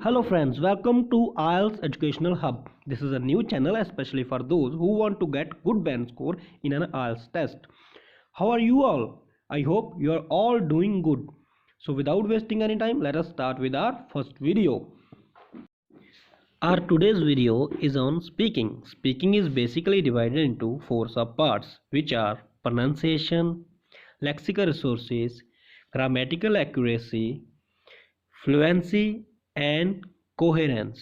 Hello friends, welcome to IELTS Educational Hub. This is a new channel especially for those who want to get good band score in an IELTS test. How are you all? I hope you are all doing good. So without wasting any time, let us start with our first video. Our today's video is on speaking. Speaking is basically divided into four subparts, which are pronunciation, lexical resources, grammatical accuracy, fluency, and coherence.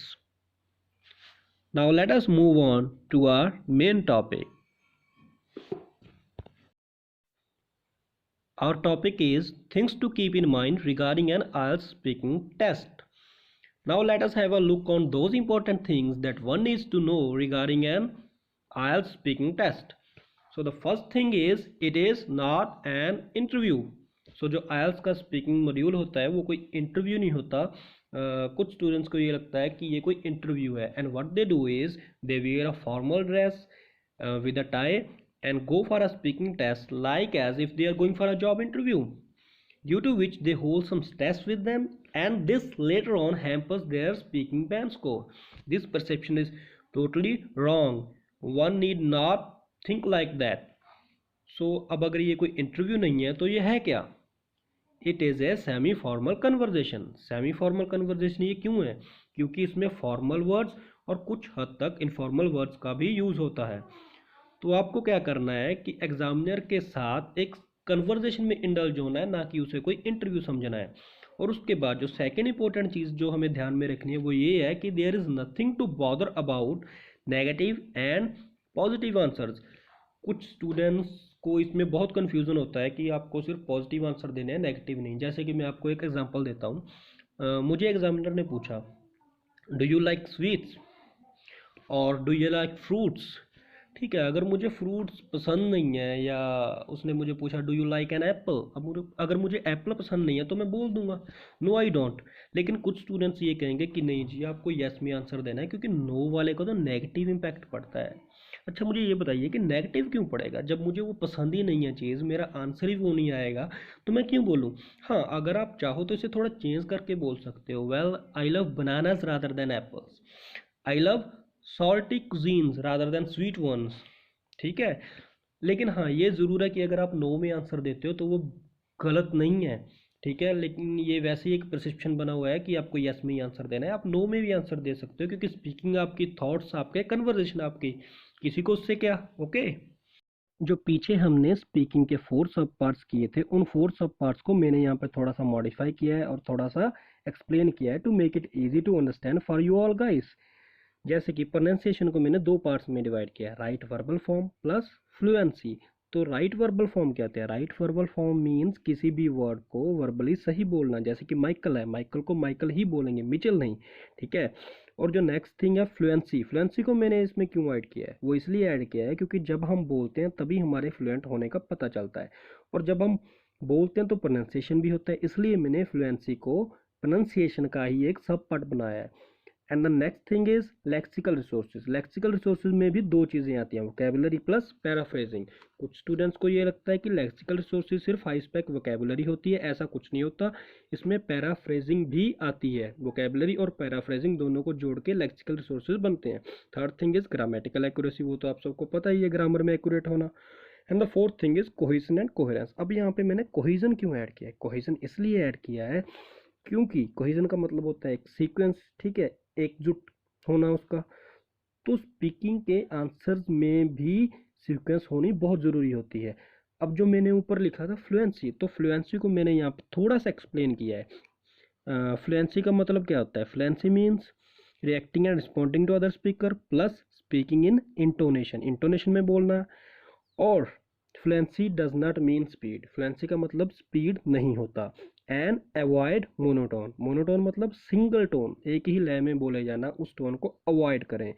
Now let us move on to our main topic. Our topic is things to keep in mind regarding an IELTS speaking test. Now let us have a look on those important things that one needs to know regarding an IELTS speaking test. So the first thing is it is not an interview. So जो IELTS का speaking module होता है वो कोई interview नहीं होता. कुछ students को ये लगता है कि ये कोई इंटरव्यू है, and what they do is they wear a formal dress with a tie and go for a speaking test like as if they are going for a job interview, due to which they hold some stress with them, and this later on hampers their speaking band score. This perception is totally wrong. One need not think like that. So अब अगर ये कोई interview नहीं है तो ये है क्या? It is a semi formal conversation. Semi formal conversation ये क्यों है? क्योंकि इसमें फॉर्मल वर्ड्स और कुछ हद तक इनफॉर्मल वर्ड्स का भी यूज़ होता है. तो आपको क्या करना है कि एग्जामिनर के साथ एक कन्वर्जेशन में इंडल्ज होना है, ना कि उसे कोई इंटरव्यू समझना है. और उसके बाद जो सेकेंड इंपॉर्टेंट चीज़ जो हमें ध्यान में रखनी है वो ये है कि there is nothing to bother about negative and positive answers. कुछ स्टूडेंट्स को इसमें बहुत कन्फ्यूज़न होता है कि आपको सिर्फ पॉजिटिव आंसर देने हैं, नेगेटिव नहीं. जैसे कि मैं आपको एक एग्जांपल देता हूँ. मुझे एग्जामिनर ने पूछा डू यू लाइक स्वीट्स और डू यू लाइक फ्रूट्स. ठीक है, अगर मुझे फ्रूट्स पसंद नहीं है, या उसने मुझे पूछा do you like an apple. अब मुझे अगर मुझे एप्पल पसंद नहीं है तो मैं बोल दूंगा नो आई डोंट. लेकिन कुछ स्टूडेंट्स ये कहेंगे कि नहीं जी आपको येस में आंसर देना है, क्योंकि नो वाले को तो नेगेटिव इम्पैक्ट पड़ता है. अच्छा मुझे ये बताइए कि नेगेटिव क्यों पड़ेगा? जब मुझे वो पसंद ही नहीं है चीज़, मेरा आंसर ही वो नहीं आएगा, तो मैं क्यों बोलूँ? हाँ, अगर आप चाहो तो इसे थोड़ा चेंज करके बोल सकते हो. Well I love bananas rather than apples. I love salty cuisines rather than sweet ones. ठीक है, लेकिन हाँ ये ज़रूर है कि अगर आप नो में आंसर देते हो तो वो गलत नहीं है. ठीक है, लेकिन ये वैसे ही एक परसेप्शन बना हुआ है कि आपको यस में ही आंसर देना है. आप नो में भी आंसर दे सकते हो, क्योंकि स्पीकिंग आपकी, थॉट्स आपके, कन्वर्जेशन आपकी, किसी को उससे क्या. ओके, जो पीछे हमने स्पीकिंग के फोर सब पार्ट्स किए थे, उन फोर सब पार्ट्स को मैंने यहाँ पे थोड़ा सा मॉडिफाई किया है और थोड़ा सा एक्सप्लेन किया है to make it easy to understand for you all guys. जैसे कि प्रोनाउंसिएशन को मैंने दो पार्ट्स में डिवाइड किया है, right verbal form plus fluency. तो राइट वर्बल फॉर्म क्या होता है? राइट वर्बल फॉर्म मीन्स किसी भी वर्ड को वर्बली सही बोलना. जैसे कि माइकल है, माइकल को माइकल ही बोलेंगे, मिचेल नहीं. ठीक है, और जो नेक्स्ट थिंग है फ्लुएंसी. फ्लुएंसी को मैंने इसमें क्यों ऐड किया है? वो इसलिए ऐड किया है क्योंकि जब हम बोलते हैं तभी हमारे फ्लुएंट होने का पता चलता है, और जब हम बोलते हैं तो प्रोनाउंसिएशन भी होता है. इसलिए मैंने फ्लुएंसी को प्रोनाउंसिएशन का ही एक सब पार्ट बनाया है. And the next thing is lexical resources. Lexical resources में भी दो चीज़ें आती हैं, वोकेबुलरी प्लस पैराफ्रेजिंग. कुछ स्टूडेंट्स को ये लगता है कि लेक्सिकल रिसोर्सेज सिर्फ हाई स्पेक वोकेबुलरी होती है. ऐसा कुछ नहीं होता, इसमें पैराफ्रेजिंग भी आती है. वोकेबुलरी और पैराफ्रेजिंग दोनों को जोड़ के लेक्सिकल रिसोर्सेज बनते हैं. Third thing is grammatical accuracy. वो तो आप सबको पता ही है, ग्रामर में एक्यूरेट होना. And the fourth thing is cohesion and coherence. अब यहाँ पे मैंने कोहेजन क्यों ऐड किया है? कोहेजन इसलिए ऐड किया है क्योंकि कोहेजन का मतलब होता है एक सीक्वेंस. ठीक है, एकजुट होना उसका. तो स्पीकिंग के आंसर्स में भी सीक्वेंस होनी बहुत ज़रूरी होती है. अब जो मैंने ऊपर लिखा था फ्लुएंसी, तो फ्लुएंसी को मैंने यहाँ पे थोड़ा सा एक्सप्लेन किया है. फ्लुएंसी का मतलब क्या होता है? Fluency means reacting and responding to other speaker plus speaking in intonation. Intonation में बोलना. और fluency does not mean speed. Fluency का मतलब स्पीड नहीं होता. And avoid monotone. मोनोटोन मतलब सिंगल टोन, एक ही लय में बोले जाना, उस टोन को अवॉइड करें.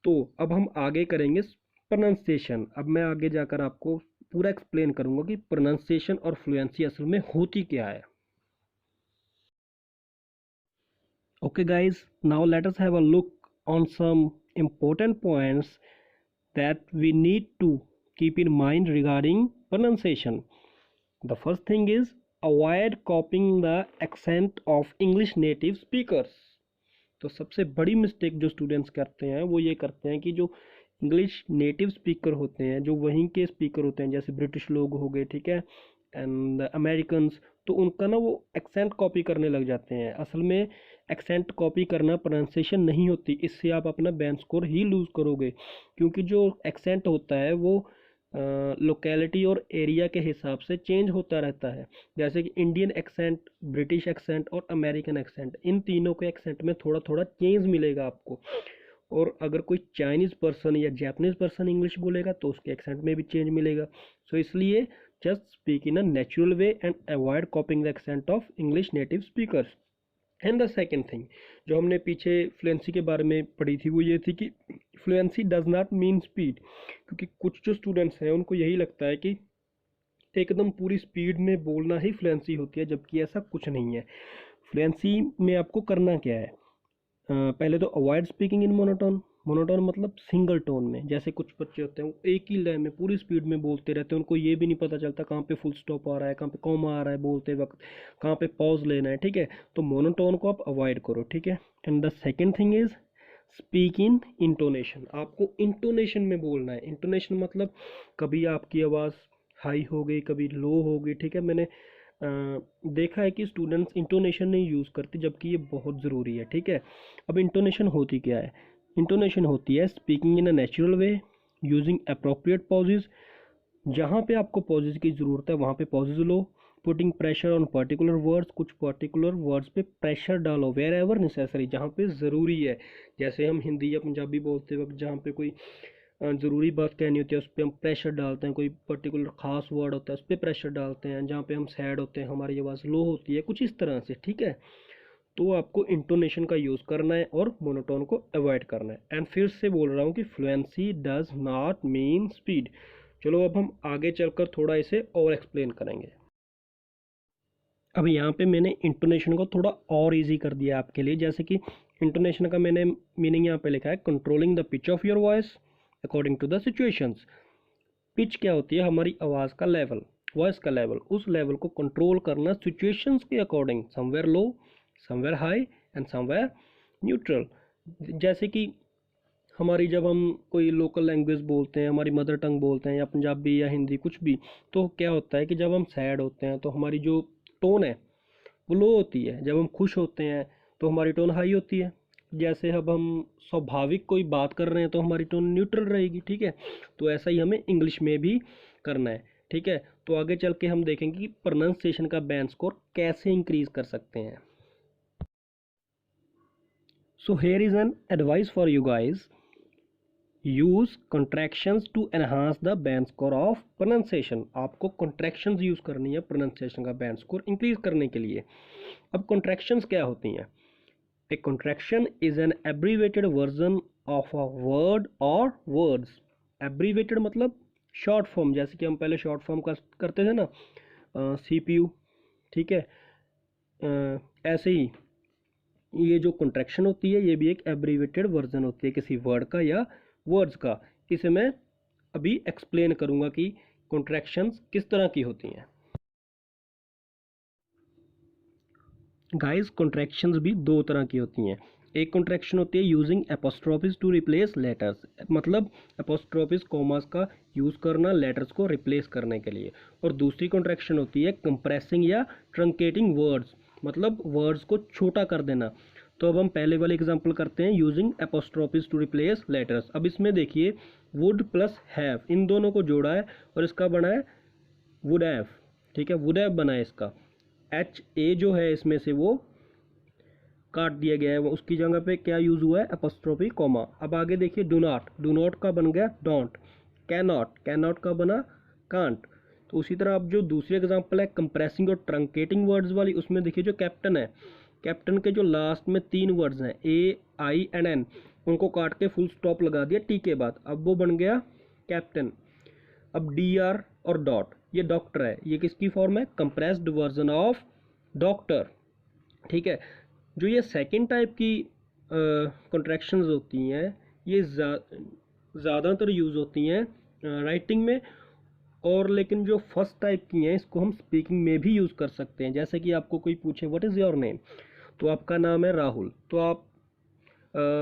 तो अब हम आगे करेंगे प्रोनाउंसिएशन. अब मैं आगे जाकर आपको पूरा एक्सप्लेन करूंगा कि प्रोनाउंसिएशन और फ्लुएंसी असल में होती क्या है. Okay guys, now let us have a look on some important points that we need to keep in mind regarding pronunciation. The first thing is avoid copying the accent of English native speakers. तो सबसे बड़ी mistake जो students करते हैं वो ये करते हैं कि जो इंग्लिश नेटिव स्पीकर होते हैं, जो वहीं के स्पीकर होते हैं, जैसे ब्रिटिश लोग हो गए, ठीक है, एंड अमेरिकन, तो उनका ना वो एक्सेंट कॉपी करने लग जाते हैं। असल में एक्सेंट कॉपी करना प्रोनाउंसिएशन नहीं होती, इससे आप अपना बैंड स्कोर ही लूज़ करोगे, क्योंकि जो एक्सेंट होता है वो लोकेलिटी और एरिया के हिसाब से चेंज होता रहता है। जैसे कि इंडियन एक्सेंट, ब्रिटिश एक्सेंट और अमेरिकन एक्सेंट, इन तीनों के एक्सेंट में थोड़ा थोड़ा चेंज मिलेगा आपको। और अगर कोई चाइनीज़ पर्सन या जापानीज़ पर्सन इंग्लिश बोलेगा तो उसके एक्सेंट में भी चेंज मिलेगा। सो इसलिए just speak in a natural way and avoid copying the accent of English native speakers. And the second thing जो हमने पीछे फ्लुएंसी के बारे में पढ़ी थी वो ये थी कि fluency does not mean speed, क्योंकि कुछ जो स्टूडेंट्स हैं उनको यही लगता है कि एकदम पूरी स्पीड में बोलना ही फ्लुएंसी होती है, जबकि ऐसा कुछ नहीं है। फ्लुएंसी में आपको करना क्या है, पहले तो avoid speaking in monotone. Monotone मतलब सिंगल टोन में। जैसे कुछ बच्चे होते हैं वो एक ही लय में पूरी स्पीड में बोलते रहते हैं, उनको ये भी नहीं पता चलता कहाँ पे फुल स्टॉप आ रहा है, कहाँ पे कॉमा आ रहा है बोलते वक्त, कहाँ पे पॉज लेना है, ठीक है। तो मोनोटोन को आप अवॉइड करो, ठीक है। And the second thing is speak in intonation. आपको इंटोनेशन में बोलना है। इंटोनेशन मतलब कभी आपकी आवाज़ हाई हो गई, कभी लो हो गई, ठीक है। मैंने देखा है कि स्टूडेंट्स इंटोनेशन नहीं यूज़ करते, जबकि ये बहुत ज़रूरी है, ठीक है। अब इंटोनेशन होती क्या है? इंटोनेशन होती है speaking in a natural way using appropriate pauses. जहाँ पे आपको पॉजेज की ज़रूरत है वहाँ पे पॉजेज लो। Putting pressure on particular words, कुछ पर्टिकुलर वर्ड्स पे प्रेशर डालो वेर एवर नेसेसरी, जहाँ पे ज़रूरी है। जैसे हम हिंदी या पंजाबी बोलते वक्त जहाँ पे कोई ज़रूरी बात कहनी होती है उस पर हम प्रेशर डालते हैं। कोई पर्टिकुलर ख़ास वर्ड होता है उस पर प्रेशर डालते हैं। जहाँ पे हम सैड होते हैं, हमारी आवाज़ लो होती है, कुछ इस तरह से, ठीक है। तो आपको इंटोनेशन का यूज़ करना है और मोनोटोन को अवॉइड करना है। एंड फिर से बोल रहा हूँ कि fluency does not mean speed. चलो अब हम आगे चलकर थोड़ा इसे और एक्सप्लेन करेंगे। अब यहाँ पे मैंने इंटोनेशन को थोड़ा और इजी कर दिया आपके लिए। जैसे कि इंटोनेशन का मैंने मीनिंग यहाँ पे लिखा है controlling the pitch of your voice according to the situations. Pitch क्या होती है? हमारी आवाज़ का लेवल, वॉइस का लेवल। उस लेवल को कंट्रोल करना सिचुएशंस के according, somewhere low, somewhere high and somewhere neutral. जैसे कि हमारी जब हम कोई लोकल लैंग्वेज बोलते हैं, हमारी मदर टंग बोलते हैं या पंजाबी या हिंदी कुछ भी, तो क्या होता है कि जब हम सैड होते हैं तो हमारी जो टोन है वो लो होती है। जब हम खुश होते हैं तो हमारी टोन हाई होती है। जैसे अब हम स्वाभाविक कोई बात कर रहे हैं तो हमारी टोन न्यूट्रल रहेगी, ठीक है। तो ऐसा ही हमें इंग्लिश में भी करना है, ठीक है। तो आगे चल के हम देखेंगे कि प्रोनाउंसिएशन का बैंड स्कोर कैसे इंक्रीज कर सकते हैं। So here is an advice for you guys, use contractions to enhance the band score of pronunciation. आपको कॉन्ट्रैक्शंस यूज करनी है प्रोनाउंसिएशन का बैंड स्कोर इंक्रीज करने के लिए। अब कॉन्ट्रैक्शंस क्या होती हैं? A contraction is an abbreviated version of a word or words. Abbreviated मतलब शॉर्ट फॉर्म, जैसे कि हम पहले शॉर्ट फॉर्म का करते थे ना, CPU, ठीक है। ऐसे ही ये जो कॉन्ट्रैक्शन होती है ये भी एक एब्रीवेटेड वर्जन होती है किसी वर्ड का या वर्ड्स का। इसे मैं अभी एक्सप्लेन करूँगा कि कॉन्ट्रैक्शंस किस तरह की होती हैं। गाइस कॉन्ट्रैक्शंस भी दो तरह की होती हैं। एक कॉन्ट्रैक्शन होती है यूजिंग एपोस्ट्रोफिस टू रिप्लेस लेटर्स, मतलब एपोस्ट्रोफिस कॉमास का यूज़ करना लेटर्स को रिप्लेस करने के लिए। और दूसरी कॉन्ट्रैक्शन होती है कंप्रेसिंग या ट्रंकेटिंग वर्ड्स, मतलब वर्ड्स को छोटा कर देना। तो अब हम पहले वाले एग्जांपल करते हैं यूजिंग एपोस्ट्रोफिस टू रिप्लेस लेटर्स। अब इसमें देखिए वुड प्लस हैव, इन दोनों को जोड़ा है और इसका बना है वुड हैव, ठीक है। वुड हैव बना है इसका। HA जो है इसमें से वो काट दिया गया है, उसकी जगह पे क्या यूज़ हुआ है? Apostrophe comma. अब आगे देखिए डू नॉट, डू नॉट का बन गया don't. Can not, can not का बना कांट। तो उसी तरह अब जो दूसरी एग्जांपल है कंप्रेसिंग और ट्रंकेटिंग वर्ड्स वाली, उसमें देखिए जो कैप्टन है, कैप्टन के जो लास्ट में 3 वर्ड्स हैं AINN, उनको काट के फुल स्टॉप लगा दिया टी के बाद, अब वो बन गया कैप्टन। अब DR और डॉट, ये डॉक्टर है, ये किसकी फॉर्म है? कंप्रेस्ड वर्जन ऑफ डॉक्टर, ठीक है। जो ये सेकंड टाइप की कॉन्ट्रैक्शंस होती हैं ये ज़्यादातर यूज़ होती हैं राइटिंग में, और लेकिन जो फर्स्ट टाइप की हैं इसको हम स्पीकिंग में भी यूज़ कर सकते हैं। जैसे कि आपको कोई पूछे व्हाट इज़ योर नेम, तो आपका नाम है राहुल, तो आप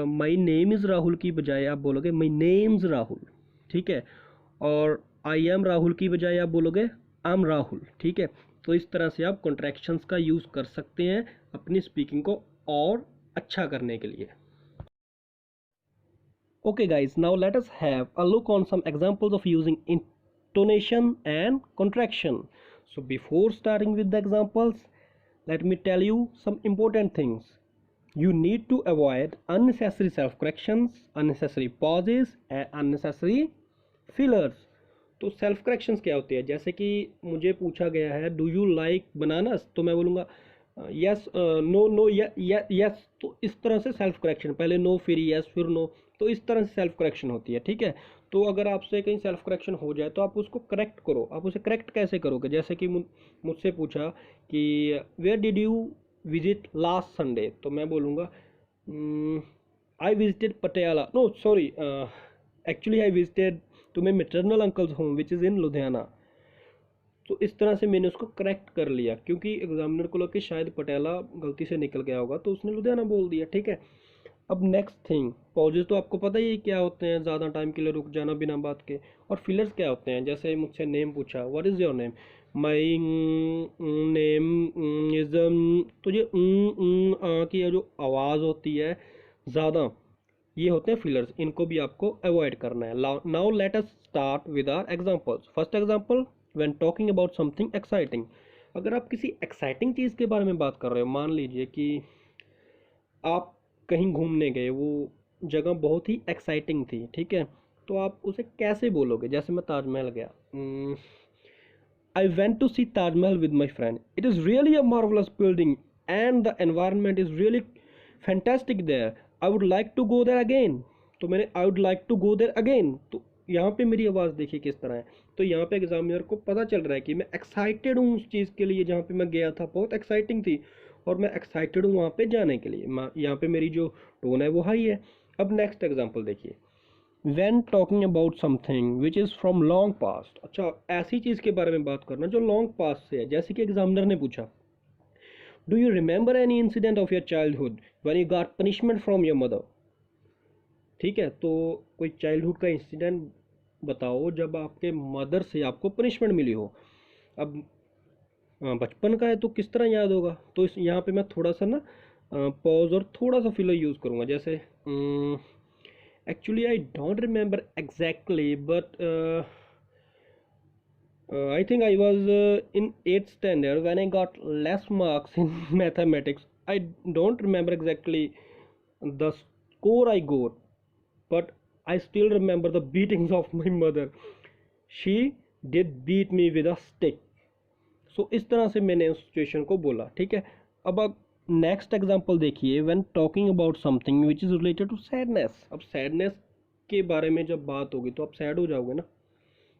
माई नेम इज़ राहुल की बजाय आप बोलोगे माई नेम्स राहुल, ठीक है। और आई एम राहुल की बजाय आप बोलोगे आई एम राहुल, ठीक है। तो इस तरह से आप कॉन्ट्रैक्शंस का यूज़ कर सकते हैं अपनी स्पीकिंग को और अच्छा करने के लिए। Okay guys, now let us have a look on some examples of using intonation and contraction. So before starting with the examples, let me tell you some important things. You need to avoid unnecessary self-corrections, unnecessary pauses and unnecessary fillers. तो self corrections क्या होती है, जैसे कि मुझे पूछा गया है डू यू लाइक बनानास, तो मैं बोलूँगा यस नो नो यस। तो इस तरह से सेल्फ करेक्शन, पहले नो फिर यस फिर नो, तो इस तरह से सेल्फ करेक्शन होती है, ठीक है। तो अगर आपसे कहीं सेल्फ करेक्शन हो जाए तो आप उसको करेक्ट करो। आप उसे करेक्ट कैसे करोगे, जैसे कि मुझसे पूछा कि where did you visit last Sunday, तो मैं बोलूँगा I visited Patiala, no sorry actually I visited to my maternal uncle's home which is in Ludhiana. तो इस तरह से मैंने उसको करेक्ट कर लिया, क्योंकि एग्जामिनर को लगा कि शायद पटियाला गलती से निकल गया होगा तो उसने लुधियाना बोल दिया, ठीक है। अब नेक्स्ट थिंग, पॉजेज तो आपको पता ही क्या होते हैं, ज़्यादा टाइम के लिए रुक जाना बिना बात के। और फिलर्स क्या होते हैं, जैसे मुझसे नेम पूछा what is your name, my name is, तो ये की जो आवाज़ होती है ज़्यादा, ये होते हैं फिलर्स, इनको भी आपको अवॉइड करना है। Now let us start with our examples. First example, when talking about something exciting. अगर आप किसी एक्साइटिंग चीज़ के बारे में बात कर रहे हो, मान लीजिए कि आप कहीं घूमने गए, वो जगह बहुत ही एक्साइटिंग थी, ठीक है, तो आप उसे कैसे बोलोगे। जैसे मैं ताजमहल गया, I went to see Taj Mahal with my friend, it is really a marvellous building and the environment is really fantastic there, I would like to go there again. तो मैंने I would like to go there again, तो यहाँ पे मेरी आवाज़ देखिए किस तरह है। तो यहाँ पे एग्जामिनर को पता चल रहा है कि मैं एक्साइटेड हूँ उस चीज़ के लिए जहाँ पे मैं गया था, बहुत एक्साइटिंग थी और मैं एक्साइटेड हूँ वहाँ पे जाने के लिए। यहाँ पे मेरी जो टोन है वो हाई है। अब नेक्स्ट एग्जाम्पल देखिए, when talking about something which is from long past. अच्छा, ऐसी चीज़ के बारे में बात करना जो लॉन्ग पास्ट से है, जैसे कि एग्जामिनर ने पूछा do you remember any incident of your childhood when you got punishment from your mother. ठीक है, तो कोई चाइल्डहुड का इंसिडेंट बताओ जब आपके मदर से आपको पनिशमेंट मिली हो। अब बचपन का है तो किस तरह याद होगा, तो इस यहाँ पे मैं थोड़ा सा ना पॉज और थोड़ा सा फिलर यूज़ करूँगा। जैसे actually I don't remember exactly but I think I was in 8th standard when I got less marks in mathematics. I don't remember exactly the score I got, but I still remember the beatings of my mother. She did beat me with a stick. So इस तरह से मैंने उस situation को बोला, ठीक है। अब आप नेक्स्ट एग्जांपल देखिए, when talking about something which is related to sadness. अब सैडनेस के बारे में जब बात होगी तो आप सैड हो जाओगे ना,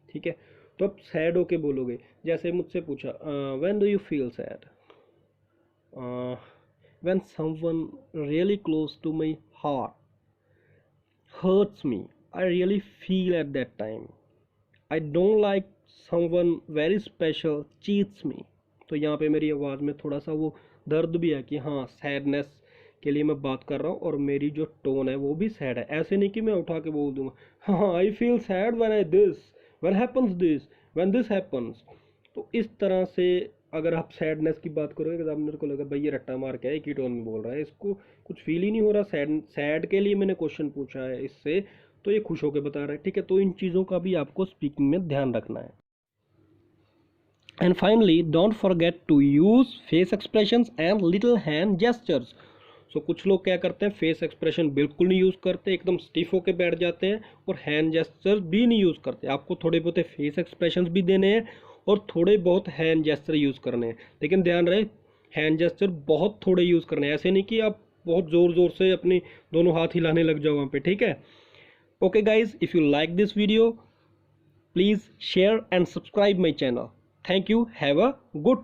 ठीक है। तो आप सैड होके बोलोगे, जैसे मुझसे पूछा when do you feel sad, when someone really close to my heart hurts me, I really feel at that time. I don't like someone very special cheats me. तो यहाँ पे मेरी आवाज़ में थोड़ा सा वो दर्द भी है कि हाँ सैडनेस के लिए मैं बात कर रहा हूँ और मेरी जो टोन है वो भी सैड है। ऐसे नहीं कि मैं उठा के बोल दूँगा हाँ I feel sad when I this, when happens this, when this happens. तो इस तरह से अगर आप सैडनेस की बात करोगे, एग्जामिनर को लगा भाई ये रट्टा मार के एक ही टोन में बोल रहा है, इसको कुछ फील ही नहीं हो रहा, सैड के लिए मैंने क्वेश्चन पूछा है इससे, तो ये खुश होकर बता रहा है, ठीक है। तो इन चीज़ों का भी आपको स्पीकिंग में ध्यान रखना है। And finally don't forget to use face expressions and little hand gestures. So कुछ लोग क्या करते हैं, फेस एक्सप्रेशन बिल्कुल नहीं यूज़ करते, एकदम स्टिफ होकर बैठ जाते हैं, और हैंड जेस्चर्स भी नहीं यूज़ करते। आपको थोड़े बहुत फेस एक्सप्रेशंस भी देने हैं और थोड़े बहुत हैंड जेस्चर यूज़ करने हैं, लेकिन ध्यान रहे हैंड जेस्चर बहुत थोड़े यूज़ करने हैं। ऐसे नहीं कि आप बहुत ज़ोर ज़ोर से अपनी दोनों हाथ हिलाने लग जाओ वहाँ पे, ठीक है। Okay guys, if you like this video please share and subscribe my channel. Thank you. Have a good